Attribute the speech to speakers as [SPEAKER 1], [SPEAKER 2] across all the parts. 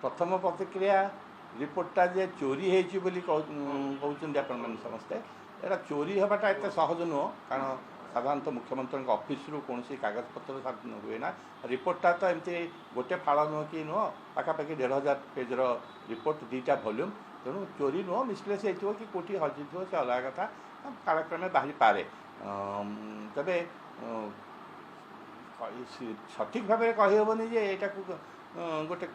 [SPEAKER 1] प्रथम प्रतिक्रिया रिपोर्टा जे चोरी कहते आपण मैंने समस्ते एटा चोरी हवाटा एत सहज नुह कारण साधारणतः मुख्यमंत्री ऑफिस रु कौन कागज पत्र हुए ना रिपोर्टा तो एमती गोटे फाड़ नुह कि नुह पाखापाखि 1500 पेजर रिपोर्ट 2टा वॉल्यूम तेणु चोरी नुह मिसप्लेस हो कि कौटी हजि से अलग कथा कालक्रमे बाहरी पारे तबे सठिक भाव में कहीहबनी जे यहाँ गोटे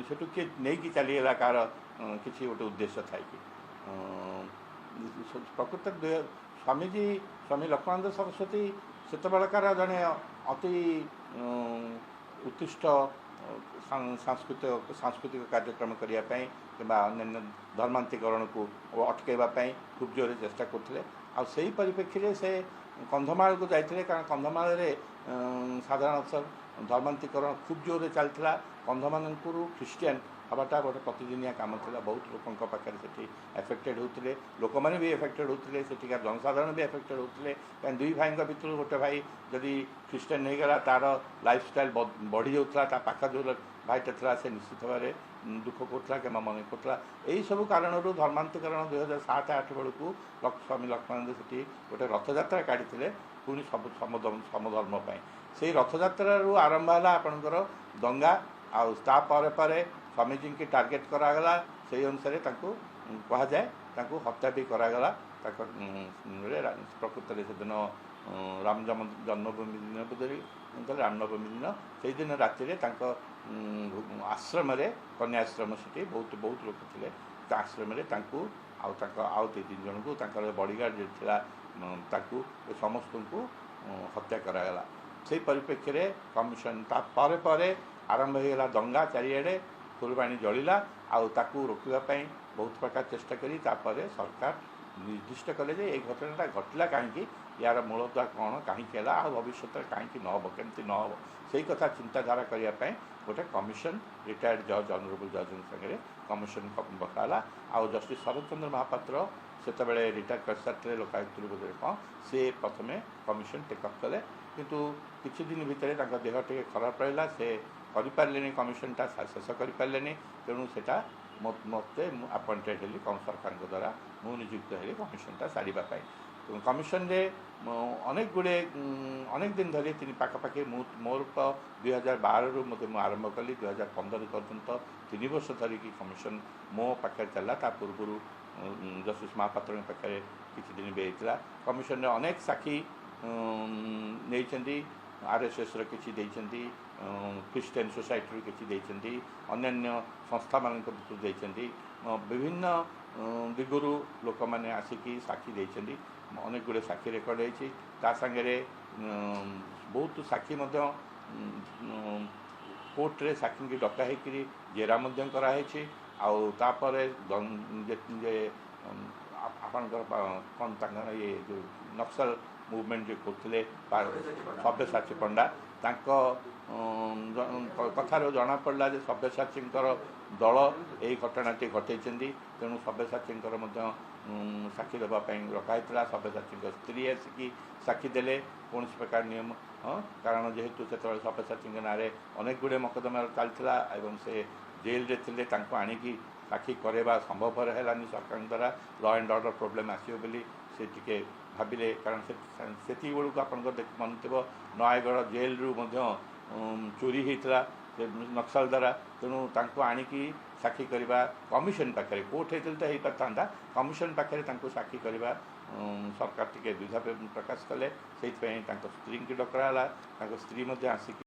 [SPEAKER 1] से किए नहीं चलीगला कार किसी गोटे उद्देश्य थाई कि प्रकृत स्वामीजी स्वामी लक्ष्मणानंद सरस्वती सेतबेलकार जड़े अति उत्कृष्ट सांस्कृतिक कार्यक्रम करने कि अन्य धर्मांतरीकरण को अटकवाई खूब जोर चेष्टा करते आई परिप्रेक्षी से कंधमाल को जाते कारण कंधमाल साधारणतः धर्मांतरीकरण खूब जोर चलता कंधमानू ख्रीस्टियान हवाटा गोटे प्रतिदिनिया काम था बहुत लोकों पाखे से एफेक्टेड होते लोक मैंने भी एफेक्टेड होते सेठिकार जनसाधारण भी एफेक्टेड होते कहीं दुई भाई भितर गोटे भाई जदि ख्रीस्टियान हो गला तार लाइफस्टाइल बढ़ी जाता पाख जो भाईटा था से निश्चित भाव में दुख करा कि मन करा यही सब कारण धर्मांतरीकरण 2007-8 बेलू स्वामी लक्ष्मणानंद से गोटे रथयात्रा काढ़ी पुणी सब समधर्म से रथयात्रा आरंभ है आपणकर दंगा आपर स्वामीजी की टार्गेट करागला से अनुसार कहुए हत्या भी करागला प्रकृत से दिन राम जन्मभूमि दिन रामनवमी दिन से दिन राति आश्रम कन्याश्रम से बहुत बहुत लोग थे आश्रम आउ 3 जन को बॉडीगार्ड जो समस्त को हत्या करागला से परिप्रेक्षी में कमिशन तापर आरंभ होगा दंगा चारिड़े फुलबाणी जलिला आउ रोकवाई बहुत प्रकार चेष्टा करी सरकार निर्दिष्ट कले ये घटनाटा घटला कहीं यार मूलदुआ कौन कहीं भविष्य कहीं नहब केमती नहब से कथा चिंताधारा करने गोटे कमिशन रिटायर्ड जज ऑनरेबल जज संगे कमिशन बकाला आउ जस्टिस शरद चंद्र महापात्र से रिटायर कर सारे लोकायुक्त कौन सी प्रथम कमिशन टेकअप कले किंतु किसी दिन भितर देह टे खराब रहा से करें कमिशनटा शेष करें तेणु से मत अपॉइंटेड हेली सरकार द्वारा मु नियुक्त हेली कमिशनटा सारिबाई कमिशन रे अनेक गुड़े अनेक दिन धरी पाखापाखि मोर तो 2012 रु मत आरंभ कली 2015 पर्यंत 3 वर्ष धरिकी कमिशन मो पाखे चला पूर्व जस्टिस महापात्र पाखे किसी दिन भी होता कमिशन रे अनेक साक्षी नहीं आरएसएस किसी क्रिश्चियन सोसाइटी किसी अन्य संस्था मान विभिन्न दिगरू लोक मैंने आसिकी साक्षी देते अनेक गुड़े साक्षी रेकर्ड होता सागे बहुत साक्षी कोर्ट रे साक्षी की डका होकर जेरा कराई आउपर आपणकर कौन ये जो नक्सल मुवमेंट जो करते सब्यसाची पंडा कथार जना पड़ा सब्यसाची दल यही घटनाटी घटे तेणु सब्यसाची साक्षी देवाई रखाई सब्यसाची स्त्री आसिकी साक्षी देले कौन प्रकार नियम कारण जेहेतु से सब्यसाची ना अनेक गुड़े मकदमा चलता से जेल रे थे आणिकी साक्षी करवा संभव है सरकार द्वारा लॉ एंड ऑर्डर प्रोब्लेम आसो बोली से टिके भाविले कारण से बेलू आप मन थो नयगढ़ जेल रु चोरी होता नक्सल द्वारा तेणु आणिकी साक्षी करवा कमिशन पाखे कोर्ट होते तो हो पाता कमिशन पाखे साक्षी करवा सरकार टी द्विधा प्रकाश कले से स्त्री की डकरा स्त्री आसिक